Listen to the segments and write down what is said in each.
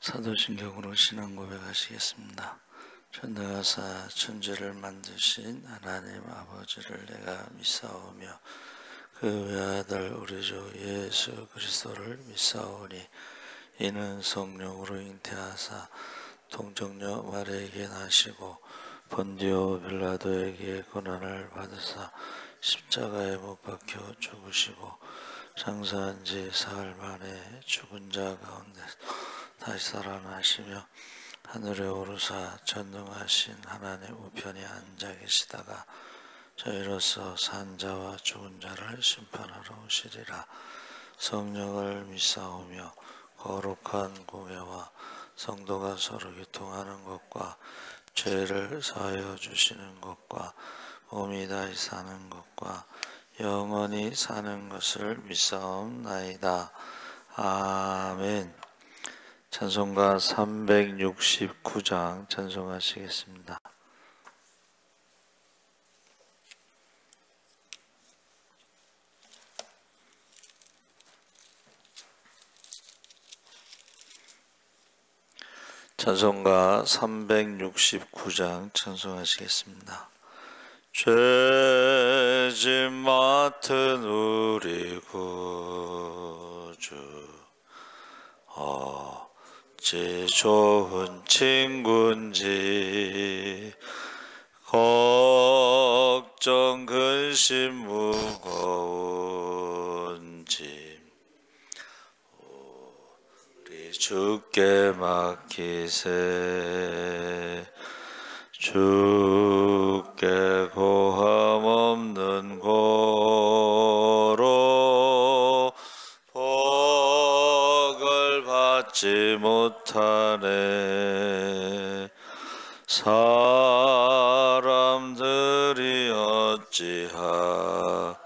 사도신경으로 신앙 고백하시겠습니다. 전능하사 천지를 만드신 하나님 아버지를 내가 믿사오며 그 외아들 우리 주 예수 그리스도를 믿사오니 이는 성령으로 잉태하사 동정녀 마리아에게 나시고 본디오 빌라도에게 고난을 받으사 십자가에 못 박혀 죽으시고 장사한 지 사흘 만에 죽은 자 가운데 다시 살아나시며 하늘에 오르사 전능하신 하나님 우편에 앉아 계시다가 저희로서 산 자와 죽은 자를 심판하러 오시리라. 성령을 믿사오며 거룩한 공예와 성도가 서로 교통하는 것과 죄를 사하여 주시는 것과 몸이 다시 사는 것과 영원히 사는 것을 믿사옵나이다. 아멘. 찬송가 369장 찬송하시겠습니다. 찬송가 369장 찬송하시겠습니다. 죄짐 맡은 우리 구주 어찌 좋은 친구인지 걱정 근심 무거운 짐 우리 주께 맡기세. 주께 고함 없는 고로 복을 받지 못하네. 사람들이 어찌하여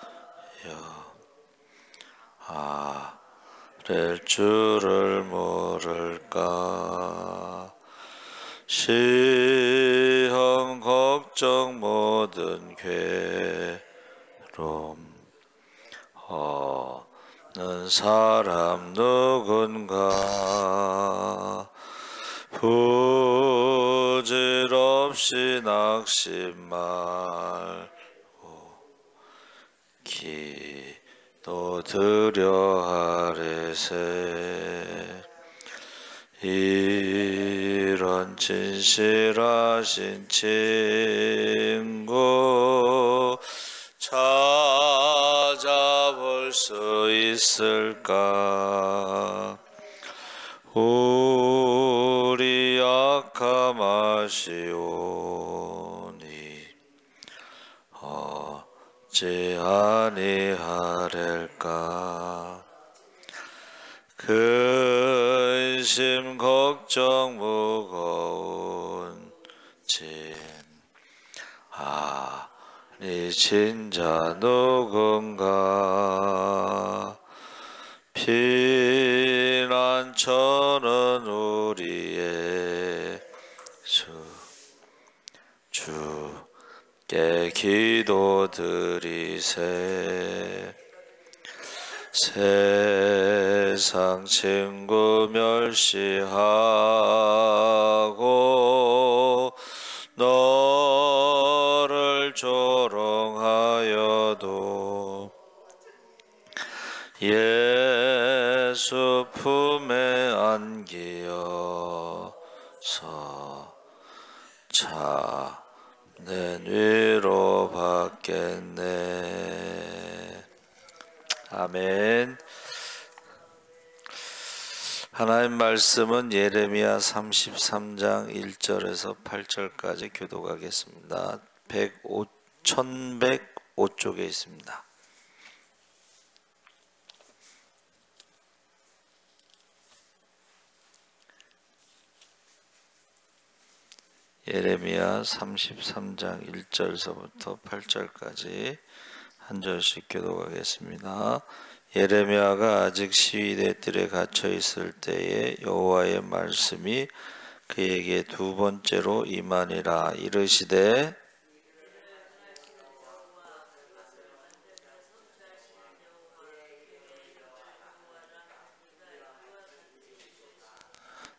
아랠 줄을 모를까. 시험 걱정 모든 괴로움 없는 사람 누군가. 부질없이 낙심 말고 기도 드려 아뢰세. 이런 진실하신 친구 찾아볼 수 있을까. 우리 약함 아시오니 어찌 아니하랴까. 근심 걱정 무거운 짐 아니 진자 누군가. 피난처는 우리의 주께 기도드리세. 세상 친구 멸시하고 너를 조롱하여도 예수 품에 안기어서 참된 위로 받겠네. 아멘. 하나님 말씀은 예레미야 33장 1절에서 8절까지 교독하겠습니다. 1105쪽에 있습니다. 예레미야 33장 1절에서부터 8절까지 한 절씩 교독하겠습니다. 예레미야가 아직 시위대 뜰에 갇혀 있을 때에 여호와의 말씀이 그에게 두 번째로 임하니라. 이르시되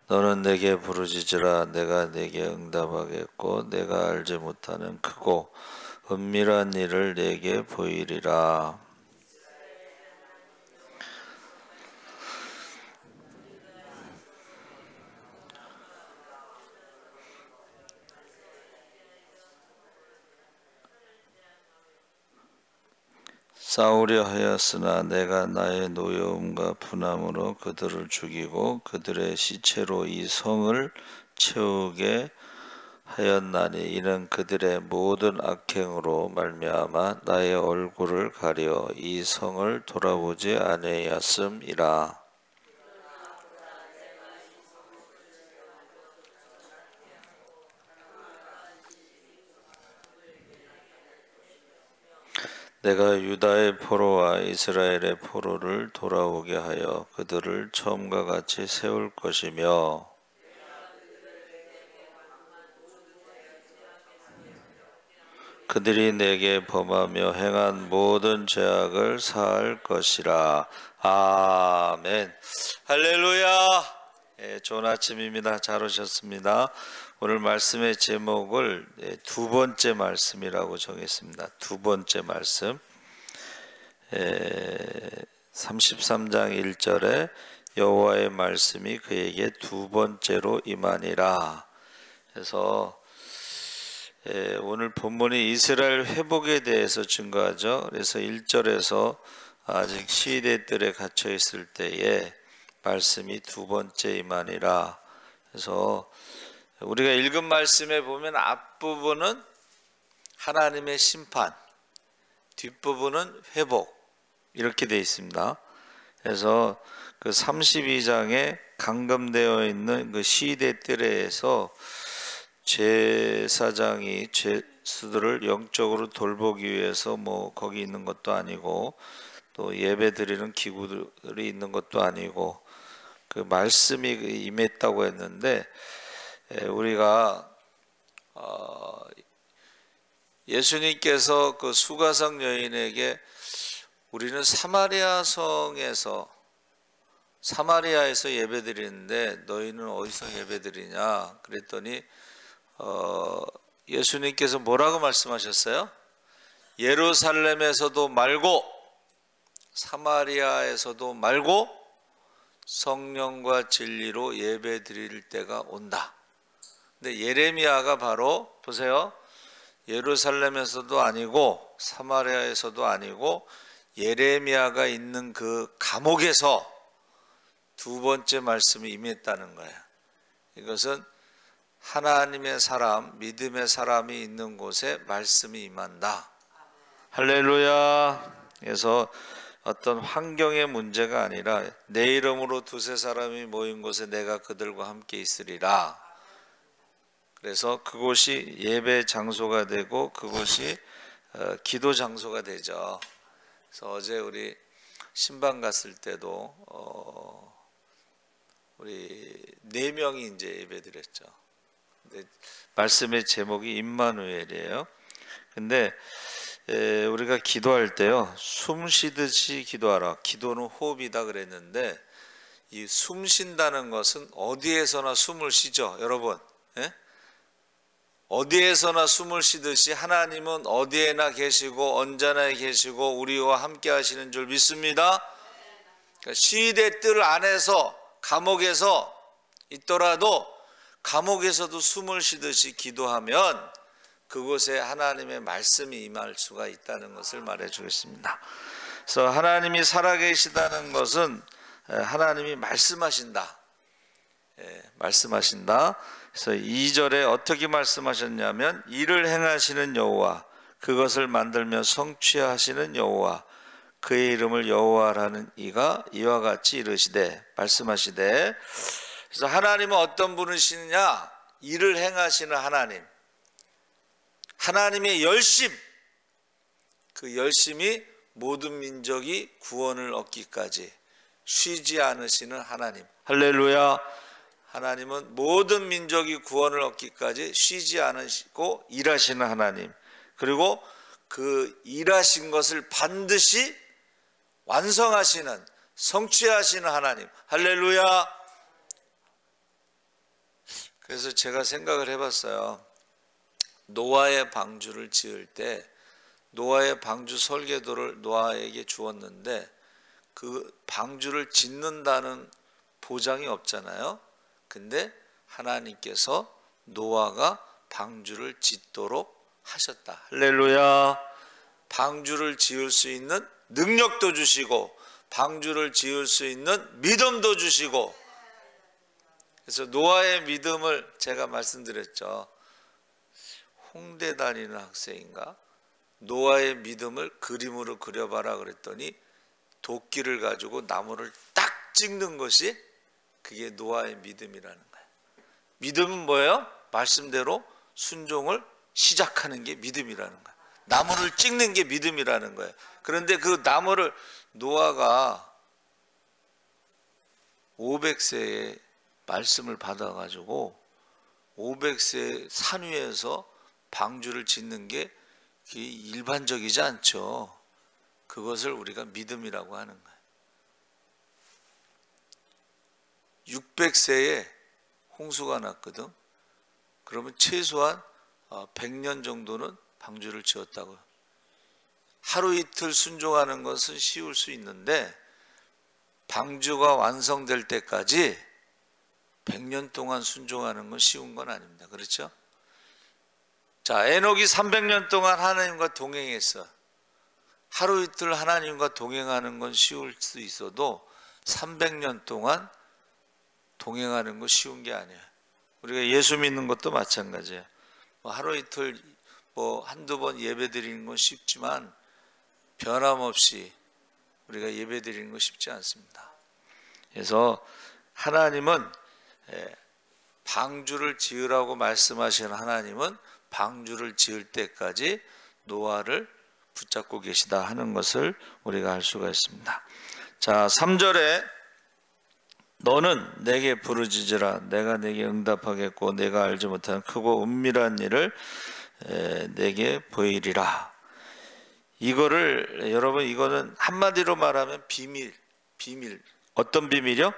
너는 내게 부르짖으라. 내가 내게 응답하겠고 내가 알지 못하는 크고 은밀한 일을 내게 보이리라. 싸우려 하였으나 내가 나의 노여움과 분함으로 그들을 죽이고 그들의 시체로 이 성을 채우게 하였나니 이는 그들의 모든 악행으로 말미암아 나의 얼굴을 가려 이 성을 돌아보지 아니하였음이라. 내가 유다의 포로와 이스라엘의 포로를 돌아오게 하여 그들을 처음과 같이 세울 것이며 그들이 내게 범하며 행한 모든 죄악을 사할 것이라. 아멘. 할렐루야. 좋은 아침입니다. 잘 오셨습니다. 오늘 말씀의 제목을 두 번째 말씀이라고 정했습니다. 두 번째 말씀. 33장 1절에 여호와의 말씀이 그에게 두 번째로 임하니라. 그래서 오늘 본문이 이스라엘 회복에 대해서 증거하죠. 그래서 1절에서 아직 시위대 뜰에 갇혀 있을 때에 말씀이 두 번째 임하니라. 그래서 우리가 읽은 말씀에 보면 앞부분은 하나님의 심판, 뒷부분은 회복 이렇게 되어 있습니다. 그래서 그 32장에 감금되어 있는 그 시위대 뜰에서 제사장이 죄수들을 영적으로 돌보기 위해서 거기 있는 것도 아니고 또 예배드리는 기구들이 있는 것도 아니고 그 말씀이 임했다고 했는데 우리가 예수님께서 그 수가성 여인에게 우리는 사마리아에서 예배드리는데 너희는 어디서 예배드리냐 그랬더니 예수님께서 뭐라고 말씀하셨어요? 예루살렘에서도 말고 사마리아에서도 말고 성령과 진리로 예배드릴 때가 온다. 근데 예레미야가 바로 보세요. 예루살렘에서도 아니고 사마리아에서도 아니고 예레미야가 있는 그 감옥에서 두 번째 말씀이 임했다는 거예요. 이것은 하나님의 사람, 믿음의 사람이 있는 곳에 말씀이 임한다. 할렐루야. 그래서 어떤 환경의 문제가 아니라 내 이름으로 두세 사람이 모인 곳에 내가 그들과 함께 있으리라. 그래서 그곳이 예배 장소가 되고 그곳이 기도 장소가 되죠. 그래서 어제 우리 신방 갔을 때도 우리 4명이 이제 예배드렸죠. 근데 말씀의 제목이 임마누엘이에요. 근데 우리가 기도할 때요, 숨 쉬듯이 기도하라. 기도는 호흡이다 그랬는데 이 숨 쉰다는 것은 어디에서나 숨을 쉬죠, 여러분. 예? 어디에서나 숨을 쉬듯이 하나님은 어디에나 계시고 언제나 계시고 우리와 함께 하시는 줄 믿습니다. 그러니까 시위대 뜰 안에서 감옥에서 있더라도 감옥에서도 숨을 쉬듯이 기도하면 그곳에 하나님의 말씀이 임할 수가 있다는 것을 말해 주겠습니다. 그래서 하나님이 살아계시다는 것은 하나님이 말씀하신다. 말씀하신다. 그래서 2절에 어떻게 말씀하셨냐면 이를 행하시는 여호와, 그것을 만들며 성취하시는 여호와, 그의 이름을 여호와라는 이가 이와 같이 이르시되, 말씀하시되. 그래서 하나님은 어떤 분이시느냐? 이를 행하시는 하나님, 하나님의 열심, 그 열심이 모든 민족이 구원을 얻기까지 쉬지 않으시는 하나님. 할렐루야. 하나님은 모든 민족이 구원을 얻기까지 쉬지 않으시고 일하시는 하나님, 그리고 그 일하신 것을 반드시 완성하시는, 성취하시는 하나님. 할렐루야. 그래서 제가 생각을 해봤어요. 노아의 방주를 지을 때 노아의 방주 설계도를 노아에게 주었는데 그 방주를 짓는다는 보장이 없잖아요. 근데 하나님께서 노아가 방주를 짓도록 하셨다. 할렐루야. 방주를 지을 수 있는 능력도 주시고 방주를 지을 수 있는 믿음도 주시고, 그래서 노아의 믿음을 제가 말씀드렸죠. 홍대 다니는 학생인가? 노아의 믿음을 그림으로 그려봐라 그랬더니 도끼를 가지고 나무를 딱 찍는 것이 그게 노아의 믿음이라는 거예요. 믿음은 뭐예요? 말씀대로 순종을 시작하는 게 믿음이라는 거예요. 나무를 찍는 게 믿음이라는 거예요. 그런데 그 나무를 노아가 500세에 말씀을 받아가지고 500세 산 위에서 방주를 짓는 게 일반적이지 않죠. 그것을 우리가 믿음이라고 하는 거예요. 600세에 홍수가 났거든. 그러면 최소한 100년 정도는 방주를 지었다고요. 하루 이틀 순종하는 것은 쉬울 수 있는데 방주가 완성될 때까지 100년 동안 순종하는 건 쉬운 건 아닙니다. 그렇죠? 자, 에녹이 300년 동안 하나님과 동행했어. 하루 이틀 하나님과 동행하는 건 쉬울 수 있어도 300년 동안 동행하는 거 쉬운 게 아니에요. 우리가 예수 믿는 것도 마찬가지예요. 하루 이틀 한두 번 예배 드리는 건 쉽지만 변함없이 우리가 예배 드리는 거 쉽지 않습니다. 그래서 하나님은 방주를 지으라고 말씀하시는 하나님은 방주를 지을 때까지 노아를 붙잡고 계시다 하는 것을 우리가 알 수가 있습니다. 자, 3절에 너는 내게 부르짖으라 내가 내게 응답하겠고 내가 알지 못하는 크고 은밀한 일을 내게 보이리라. 이거를 여러분, 이거는 한마디로 말하면 비밀. 어떤 비밀이요?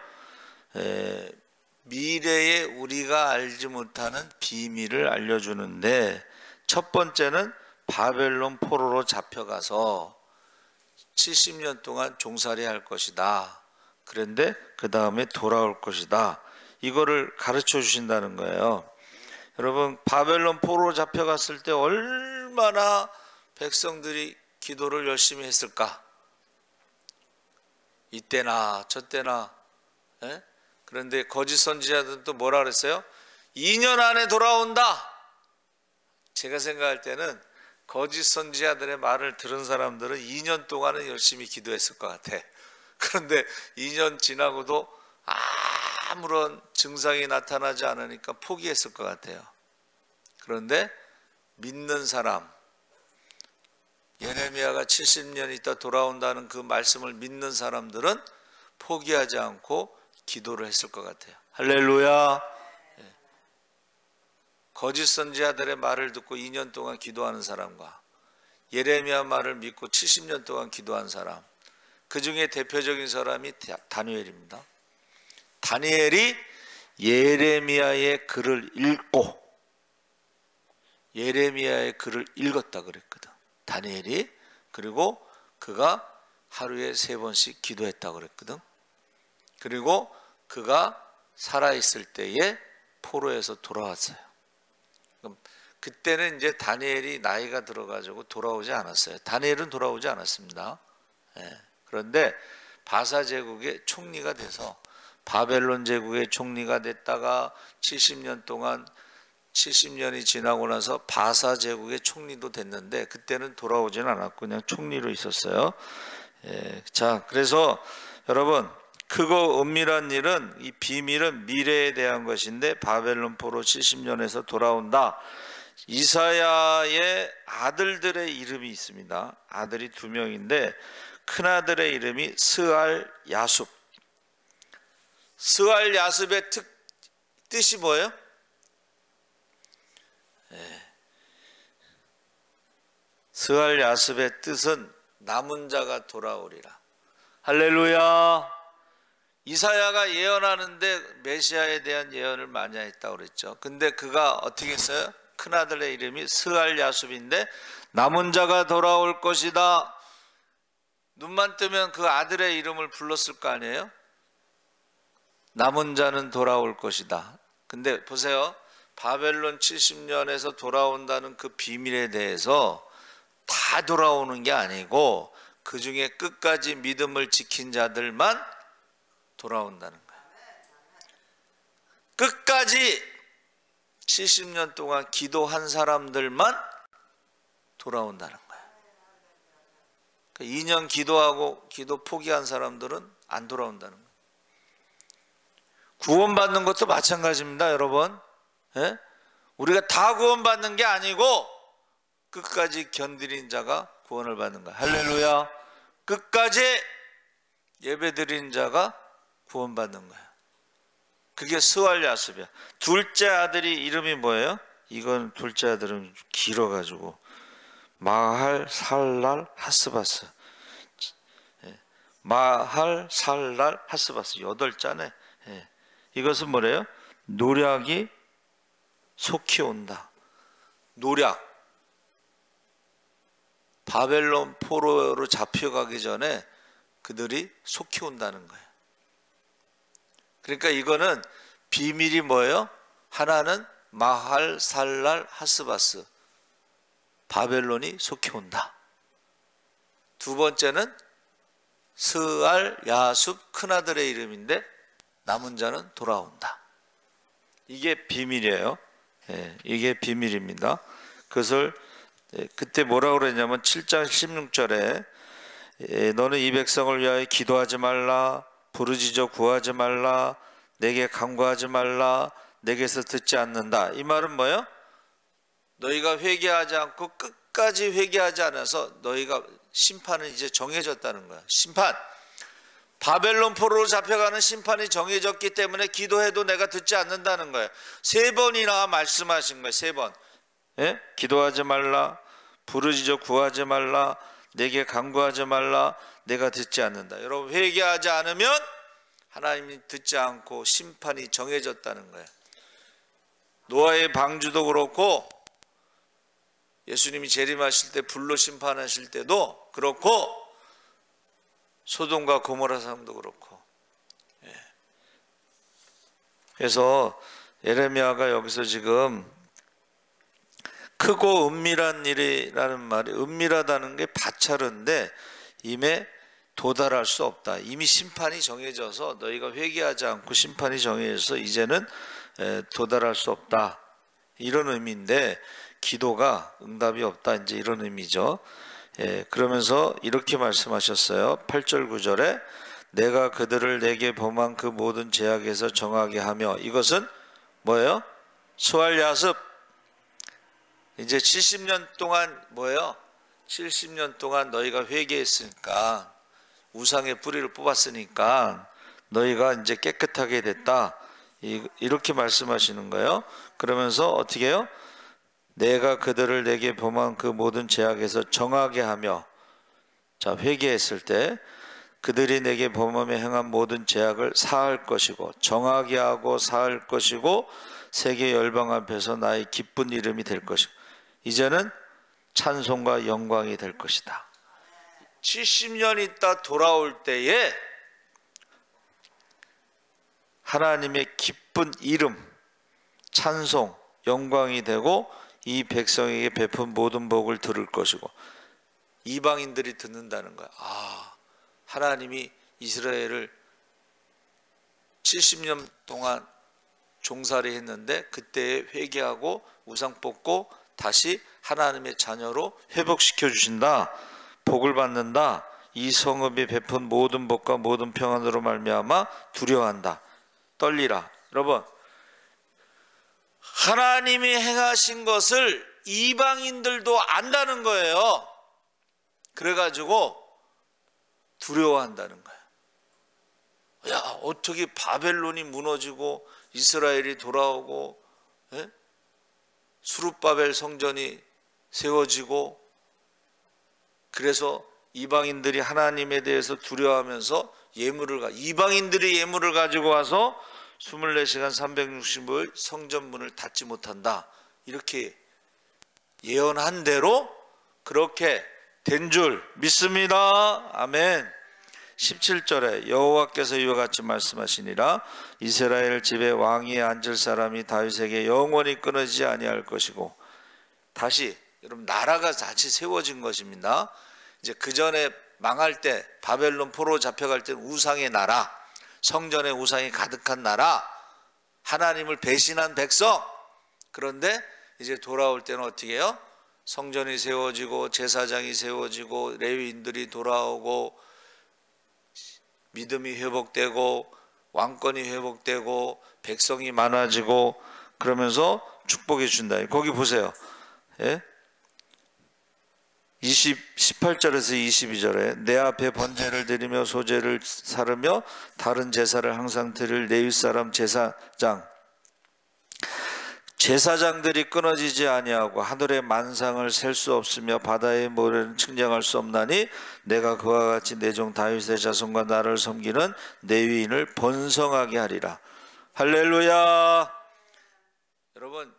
미래에 우리가 알지 못하는 비밀을 알려주는데, 첫 번째는 바벨론 포로로 잡혀가서 70년 동안 종살이 할 것이다. 그런데 그 다음에 돌아올 것이다. 이거를 가르쳐 주신다는 거예요. 여러분, 바벨론 포로로 잡혀갔을 때 얼마나 백성들이 기도를 열심히 했을까? 이때나 저때나. 그런데 거짓 선지자들은 또 뭐라 그랬어요? 2년 안에 돌아온다. 제가 생각할 때는 거짓 선지자들의 말을 들은 사람들은 2년 동안은 열심히 기도했을 것 같아. 그런데 2년 지나고도 아무런 증상이 나타나지 않으니까 포기했을 것 같아요. 그런데 믿는 사람, 예레미야가 70년 있다 돌아온다는 그 말씀을 믿는 사람들은 포기하지 않고 기도를 했을 것 같아요. 할렐루야. 거짓 선지자들의 말을 듣고 2년 동안 기도하는 사람과 예레미야 말을 믿고 70년 동안 기도한 사람, 그 중에 대표적인 사람이 다니엘입니다. 다니엘이 예레미야의 글을 읽고 예레미야의 글을 읽었다 그랬거든. 다니엘이. 그리고 그가 하루에 3번씩 기도했다 그랬거든. 그리고 그가 살아있을 때에 포로에서 돌아왔어요. 그때는 이제 다니엘이 나이가 들어가지고 돌아오지 않았어요. 다니엘은 돌아오지 않았습니다. 그런데 바사 제국의 총리가 돼서 바벨론 제국의 총리가 됐다가 70년 동안 70년이 지나고 나서 바사 제국의 총리도 됐는데 그때는 돌아오지는 않았고 그냥 총리로 있었어요. 자, 그래서 여러분, 크고 은밀한 일은, 이 비밀은 미래에 대한 것인데 바벨론 포로 70년에서 돌아온다. 이사야의 아들들의 이름이 있습니다. 아들이 2명인데 큰아들의 이름이 스알 야숲. 스알 야숲의 뜻이 뭐예요? 스알 야숲의 뜻은 남은 자가 돌아오리라. 할렐루야. 이사야가 예언하는데 메시아에 대한 예언을 많이 했다고 그랬죠. 근데 그가 어떻게 했어요? 큰아들의 이름이 스알야숲인데 남은 자가 돌아올 것이다. 눈만 뜨면 그 아들의 이름을 불렀을 거 아니에요? 남은 자는 돌아올 것이다. 근데 보세요. 바벨론 70년에서 돌아온다는 그 비밀에 대해서 다 돌아오는 게 아니고 그 중에 끝까지 믿음을 지킨 자들만 돌아온다는 거예요. 끝까지 70년 동안 기도한 사람들만 돌아온다는 거예요. 2년 기도하고 기도 포기한 사람들은 안 돌아온다는 거예요. 구원받는 것도 마찬가지입니다, 여러분. 예? 우리가 다 구원받는 게 아니고 끝까지 견디는 자가 구원을 받는 거야. 할렐루야. 끝까지 예배드리는 자가 구원받는 거야. 그게 스알야숲이야. 둘째 아들이 이름이 뭐예요? 이건 둘째 아들은 길어가지고 마할 살랄 하스바스. 마할 살랄 하스바스 8자네. 이것은 뭐래요? 노략이 속히 온다. 노략. 바벨론 포로로 잡혀가기 전에 그들이 속히 온다는 거예요. 그러니까 이거는 비밀이 뭐예요? 하나는 마할 살랄 하스바스. 바벨론이 속히 온다. 두 번째는 스알 야숲 큰아들의 이름인데 남은 자는 돌아온다. 이게 비밀이에요. 이게 비밀입니다. 그것을 그때 뭐라고 그랬냐면 7장 16절에 너는 이 백성을 위하여 기도하지 말라, 부르짖어 구하지 말라, 내게 간구하지 말라, 내게서 듣지 않는다. 이 말은 뭐예요? 너희가 회개하지 않고 끝까지 회개하지 않아서 너희가 심판은 이제 정해졌다는 거야. 심판. 바벨론 포로로 잡혀가는 심판이 정해졌기 때문에 기도해도 내가 듣지 않는다는 거예요. 3번이나 말씀하신 거예요. 3번. 예? 기도하지 말라, 부르짖어 구하지 말라, 내게 간구하지 말라, 내가 듣지 않는다. 여러분 회개하지 않으면 하나님이 듣지 않고 심판이 정해졌다는 거예요. 노아의 방주도 그렇고 예수님이 재림하실 때 불로 심판하실 때도 그렇고 소돔과 고모라 사람도 그렇고. 그래서 예레미야가 여기서 지금 크고 은밀한 일이라는 말이, 은밀하다는 게 바차른데 임에 도달할 수 없다. 이미 심판이 정해져서 너희가 회개하지 않고 심판이 정해져서 이제는 도달할 수 없다. 이런 의미인데 기도가 응답이 없다. 이제 이런 의미죠. 그러면서 이렇게 말씀하셨어요. 8절 9절에 내가 그들을 내게 범한 그 모든 죄악에서 정하게 하며. 이것은 뭐예요? 스알야숲. 이제 70년 동안 뭐예요? 70년 동안 너희가 회개했으니까, 우상의 뿌리를 뽑았으니까 너희가 이제 깨끗하게 됐다. 이렇게 말씀하시는 거예요. 그러면서 어떻게 해요? 내가 그들을 내게 범한 그 모든 죄악에서 정하게 하며. 자, 회개했을 때 그들이 내게 범하며 행한 모든 죄악을 사할 것이고 정하게 하고 사할 것이고 세계 열방 앞에서 나의 기쁜 이름이 될 것이고 이제는 찬송과 영광이 될 것이다. 70년 있다 돌아올 때에 하나님의 기쁜 이름, 찬송, 영광이 되고 이 백성에게 베푼 모든 복을 들을 것이고 이방인들이 듣는다는 거야. 아, 하나님이 이스라엘을 70년 동안 종살이 했는데 그때에 회개하고 우상 뽑고 다시 하나님의 자녀로 회복시켜 주신다. 복을 받는다. 이 성읍이 베푼 모든 복과 모든 평안으로 말미암아 두려워한다. 떨리라. 여러분, 하나님이 행하신 것을 이방인들도 안다는 거예요. 그래가지고 두려워한다는 거예요. 야, 어떻게 바벨론이 무너지고 이스라엘이 돌아오고 수룹바벨 성전이 세워지고 그래서 이방인들이 하나님에 대해서 두려워하면서 이방인들이 예물을 가지고 와서 24시간 365일 성전문을 닫지 못한다, 이렇게 예언한 대로 그렇게 된 줄 믿습니다. 아멘. 17절에 여호와께서 이와 같이 말씀하시니라. 이스라엘 집에 왕위에 앉을 사람이 다윗에게 영원히 끊어지지 아니할 것이고. 다시 여러분, 나라가 다시 세워진 것입니다. 이제 그 전에 망할 때, 바벨론 포로 잡혀갈 때는 우상의 나라, 성전에 우상이 가득한 나라, 하나님을 배신한 백성. 그런데 이제 돌아올 때는 어떻게 해요? 성전이 세워지고 제사장이 세워지고 레위인들이 돌아오고 믿음이 회복되고 왕권이 회복되고 백성이 많아지고 그러면서 축복해 준다. 거기 보세요. 예? 18절에서 22절에 내 앞에 번제를 드리며 소제를 사르며 다른 제사를 항상 드릴 레위 사람 제사장들이 끊어지지 아니하고 하늘의 만상을 셀 수 없으며 바다의 모래는 측량할 수 없나니 내가 그와 같이 내 종 다윗의 자손과 나를 섬기는 레위인을 번성하게 하리라. 할렐루야. 여러분,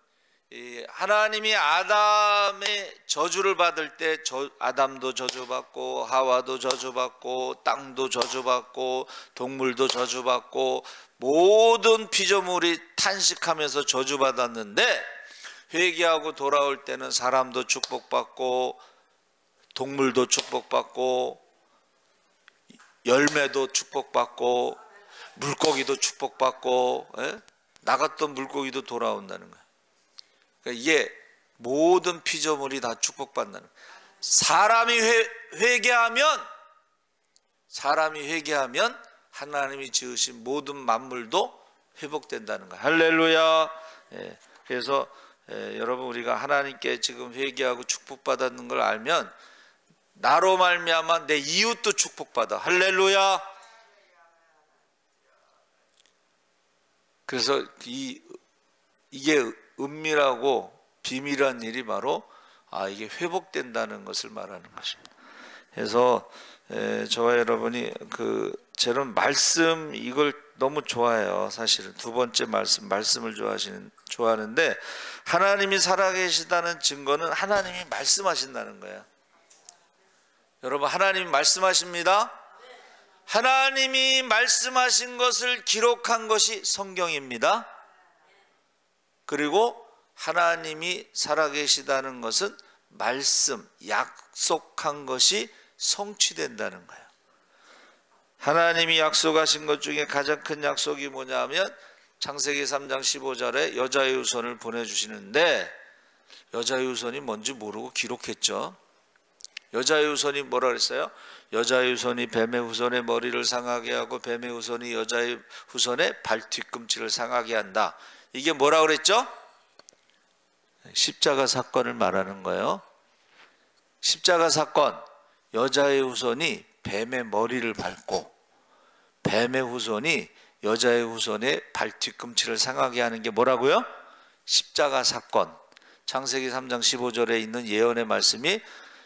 하나님이 아담의 저주를 받을 때 아담도 저주받고 하와도 저주받고 땅도 저주받고 동물도 저주받고 모든 피조물이 탄식하면서 저주받았는데, 회개하고 돌아올 때는 사람도 축복받고 동물도 축복받고 열매도 축복받고 물고기도 축복받고, 나갔던 물고기도 돌아온다는 거예요. 그러니까 이게 모든 피조물이 다 축복받는다는 거예요. 사람이 회개하면 하나님이 지으신 모든 만물도 회복된다는 거예요. 할렐루야. 그래서 여러분, 우리가 하나님께 지금 회개하고 축복받았는 걸 알면 나로 말미암아 내 이웃도 축복받아. 할렐루야. 그래서 이게 은밀하고 비밀한 일이 바로 이게 회복된다는 것을 말하는 것입니다. 그래서 저와 여러분이 저는 말씀 이걸 너무 좋아해요. 사실은 두 번째 말씀을 좋아하는데, 하나님이 살아계시다는 증거는 하나님이 말씀하신다는 거예요. 여러분, 하나님이 말씀하십니다. 하나님이 말씀하신 것을 기록한 것이 성경입니다. 그리고 하나님이 살아계시다는 것은 말씀, 약속한 것이 성취된다는 거예요. 하나님이 약속하신 것 중에 가장 큰 약속이 뭐냐면 창세기 3장 15절에 여자의 후손을 보내주시는데, 여자의 후손이 뭔지 모르고 기록했죠. 여자의 후손이 뭐라 그랬어요? 여자의 후손이 뱀의 후손의 머리를 상하게 하고 뱀의 후손이 여자의 후손의 발 뒤꿈치를 상하게 한다. 이게 뭐라 그랬죠? 십자가 사건을 말하는 거예요. 십자가 사건, 여자의 후손이 뱀의 머리를 밟고 뱀의 후손이 여자의 후손의 발 뒤꿈치를 상하게 하는 게 뭐라고요? 십자가 사건. 창세기 3장 15절에 있는 예언의 말씀이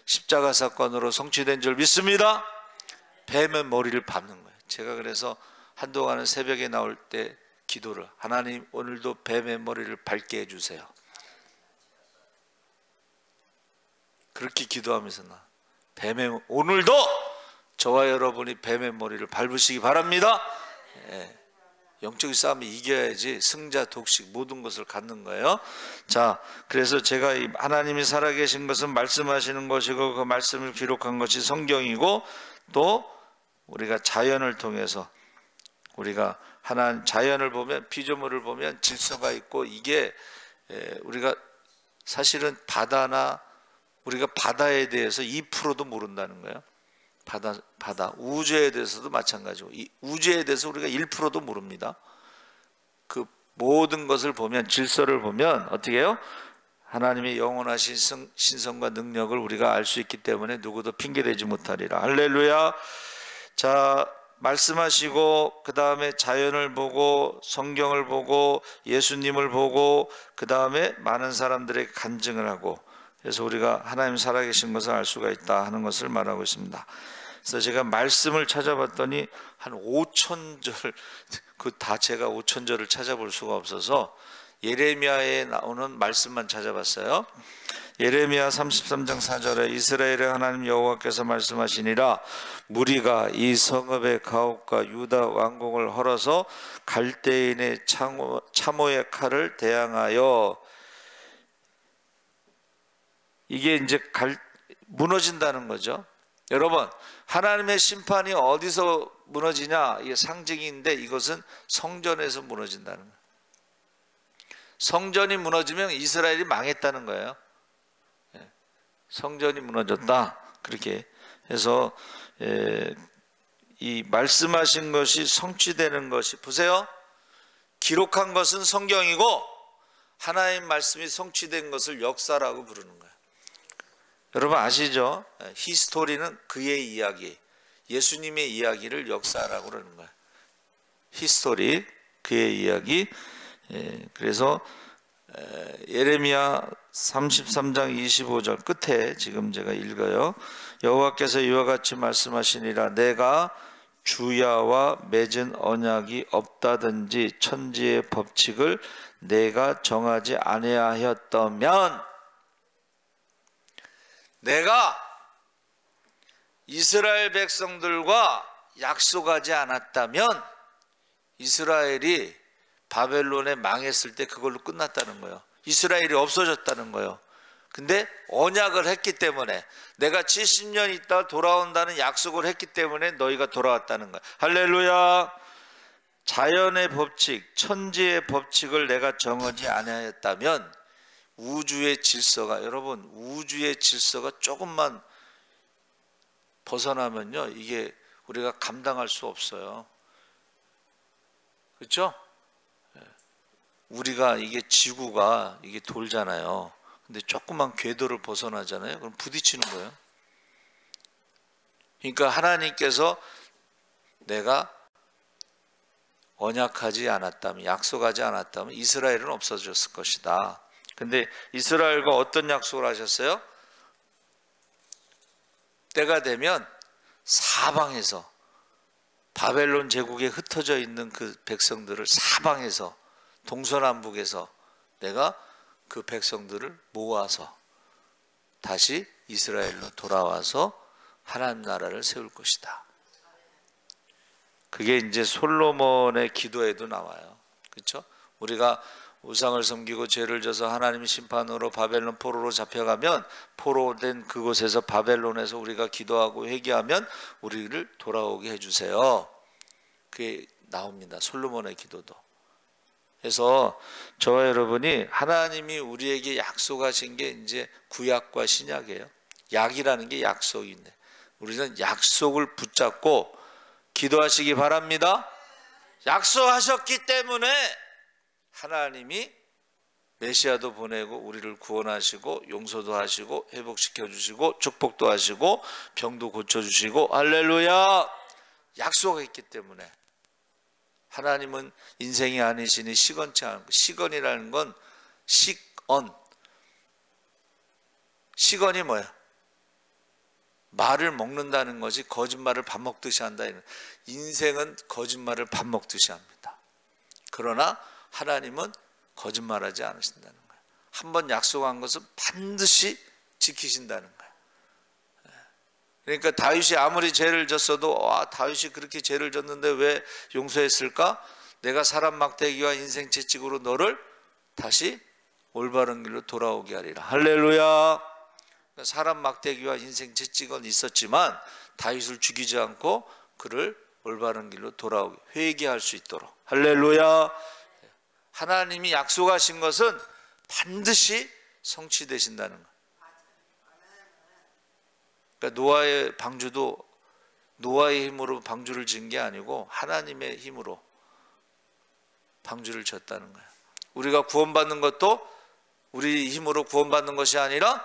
십자가 사건으로 성취된 줄 믿습니다. 뱀의 머리를 밟는 거예요. 제가 그래서 한동안은 새벽에 나올 때 기도를, 하나님 오늘도 뱀의 머리를 밟게 해주세요. 그렇게 기도하면서 오늘도 저와 여러분이 뱀의 머리를 밟으시기 바랍니다. 영적인 싸움을 이겨야지 승자, 독식 모든 것을 갖는 거예요. 자, 그래서 제가 하나님이 살아계신 것은 말씀하시는 것이고 그 말씀을 기록한 것이 성경이고, 또 우리가 자연을 통해서 우리가 자연을 보면, 피조물을 보면 질서가 있고, 이게 우리가 사실은 우리가 바다에 대해서 2%도 모른다는 거예요. 바다 우주에 대해서도 마찬가지고, 이 우주에 대해서 우리가 1%도 모릅니다. 그 모든 것을 보면, 질서를 보면 어떻게 해요? 하나님의 영원하신 신성과 능력을 우리가 알 수 있기 때문에 누구도 핑계대지 못하리라. 할렐루야. 자, 말씀하시고 그 다음에 자연을 보고 성경을 보고 예수님을 보고 그 다음에 많은 사람들에게 간증을 하고, 그래서 우리가 하나님 살아계신 것을 알 수가 있다 하는 것을 말하고 있습니다. 그래서 제가 말씀을 찾아봤더니 한 5,000절, 그 다 제가 5,000절을 찾아볼 수가 없어서 예레미야에 나오는 말씀만 찾아봤어요. 예레미야 33장 4절에 이스라엘의 하나님 여호와께서 말씀하시니라, 무리가 이 성읍의 가옥과 유다 왕궁을 헐어서 갈대인의 참호의 칼을 대항하여, 이게 이제 무너진다는 거죠. 여러분, 하나님의 심판이 어디서 무너지냐? 이게 상징인데 이것은 성전에서 무너진다는 거예요. 성전이 무너지면 이스라엘이 망했다는 거예요. 성전이 무너졌다, 그렇게 해서 이 말씀하신 것이 성취되는 것이, 보세요, 기록한 것은 성경이고 하나님 말씀이 성취된 것을 역사라고 부르는 거예요. 여러분 아시죠? 히스토리는 그의 이야기, 예수님의 이야기를 역사라고 그러는 거예요. 히스토리, 그의 이야기. 그래서 예레미야 33장 25절 끝에 지금 제가 읽어요. 여호와께서 이와 같이 말씀하시니라, 내가 주야와 맺은 언약이 없다든지 천지의 법칙을 내가 정하지 아니하였다면, 내가 이스라엘 백성들과 약속하지 않았다면 이스라엘이 바벨론에 망했을 때 그걸로 끝났다는 거예요. 이스라엘이 없어졌다는 거예요. 근데 언약을 했기 때문에, 내가 70년 있다 돌아온다는 약속을 했기 때문에 너희가 돌아왔다는 거예요. 할렐루야. 자연의 법칙, 천지의 법칙을 내가 정하지 아니하였다면 우주의 질서가, 여러분 우주의 질서가 조금만 벗어나면요, 이게 우리가 감당할 수 없어요. 그렇죠? 우리가, 이게 지구가 이게 돌잖아요. 근데 조그만 궤도를 벗어나잖아요. 그럼 부딪히는 거예요. 그러니까 하나님께서 내가 언약하지 않았다면, 약속하지 않았다면 이스라엘은 없어졌을 것이다. 근데 이스라엘과 어떤 약속을 하셨어요? 때가 되면 사방에서, 바벨론 제국에 흩어져 있는 그 백성들을 사방에서, 동서남북에서 내가 그 백성들을 모아서 다시 이스라엘로 돌아와서 하나님 나라를 세울 것이다. 그게 이제 솔로몬의 기도에도 나와요. 그렇죠? 우리가 우상을 섬기고 죄를 져서 하나님의 심판으로 바벨론 포로로 잡혀가면, 포로된 그곳에서, 바벨론에서 우리가 기도하고 회개하면 우리를 돌아오게 해주세요. 그게 나옵니다. 솔로몬의 기도도. 그래서 저와 여러분이, 하나님이 우리에게 약속하신 게 이제 구약과 신약이에요. 약이라는 게 약속인데 우리는 약속을 붙잡고 기도하시기 바랍니다. 약속하셨기 때문에 하나님이 메시아도 보내고 우리를 구원하시고 용서도 하시고 회복시켜 주시고 축복도 하시고 병도 고쳐주시고, 할렐루야. 약속했기 때문에. 하나님은 인생이 아니시니 시건치 않고, 시건이라는 건 시건이 뭐야? 말을 먹는다는 것이 거짓말을 밥 먹듯이 한다. 인생은 거짓말을 밥 먹듯이 합니다. 그러나 하나님은 거짓말하지 않으신다는 거예요. 한번 약속한 것은 반드시 지키신다는 거예요. 그러니까 다윗이 아무리 죄를 졌어도, 다윗이 그렇게 죄를 졌는데 왜 용서했을까? 내가 사람 막대기와 인생 채찍으로 너를 다시 올바른 길로 돌아오게 하리라. 할렐루야. 사람 막대기와 인생 채찍은 있었지만 다윗을 죽이지 않고 그를 올바른 길로 돌아오게, 회개할 수 있도록. 할렐루야. 하나님이 약속하신 것은 반드시 성취되신다는 거예요. 그러니까 노아의 방주도 노아의 힘으로 방주를 지은 게 아니고 하나님의 힘으로 방주를 졌다는 거예요. 우리가 구원받는 것도 우리 힘으로 구원받는 것이 아니라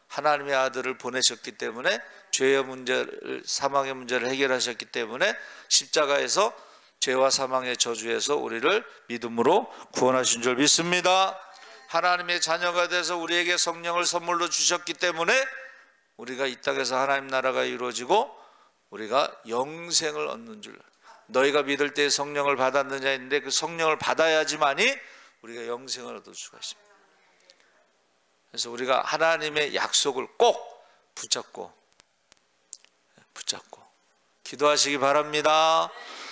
하나님의 아들을 보내셨기 때문에, 죄의 문제를, 사망의 문제를 해결하셨기 때문에 십자가에서 죄와 사망의 저주에서 우리를 믿음으로 구원하신 줄 믿습니다. 하나님의 자녀가 돼서 우리에게 성령을 선물로 주셨기 때문에 우리가 이 땅에서 하나님 나라가 이루어지고 우리가 영생을 얻는 줄. 너희가 믿을 때 성령을 받았느냐 했는데 그 성령을 받아야지만이 우리가 영생을 얻을 수가 있습니다. 그래서 우리가 하나님의 약속을 꼭 붙잡고 기도하시기 바랍니다.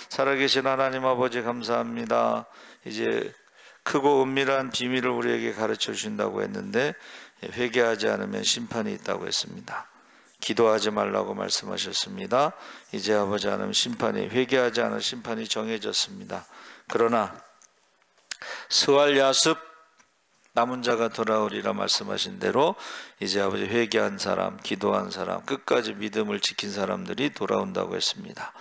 살아계신 하나님 아버지 감사합니다. 이제 크고 은밀한 비밀을 우리에게 가르쳐 주신다고 했는데 회개하지 않으면 심판이 있다고 했습니다. 기도하지 말라고 말씀하셨습니다. 이제 아버지 하나님 심판이, 회개하지 않은 심판이 정해졌습니다. 그러나 스왈 야습 남은 자가 돌아오리라 말씀하신 대로 이제 아버지 회개한 사람, 기도한 사람, 끝까지 믿음을 지킨 사람들이 돌아온다고 했습니다.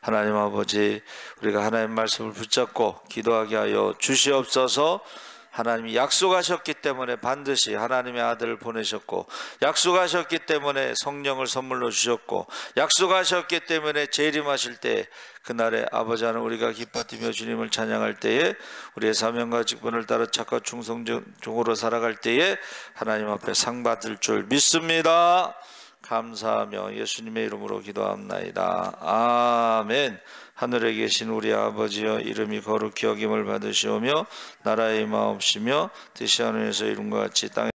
하나님 아버지, 우리가 하나님 말씀을 붙잡고 기도하게 하여 주시옵소서. 하나님이 약속하셨기 때문에 반드시 하나님의 아들을 보내셨고, 약속하셨기 때문에 성령을 선물로 주셨고, 약속하셨기 때문에 재림하실 때 그날에 아버지 하나님 우리가 기뻐 뛰며 주님을 찬양할 때에 우리의 사명과 직분을 따라 착하고 충성적으로 살아갈 때에 하나님 앞에 상 받을 줄 믿습니다. 감사하며 예수님의 이름으로 기도합나이다. 아멘. 하늘에 계신 우리 아버지여, 이름이 거룩히 여김을 받으시오며 나라의 임하옵시며 뜻이 하늘에서 이룬 것 같이 땅에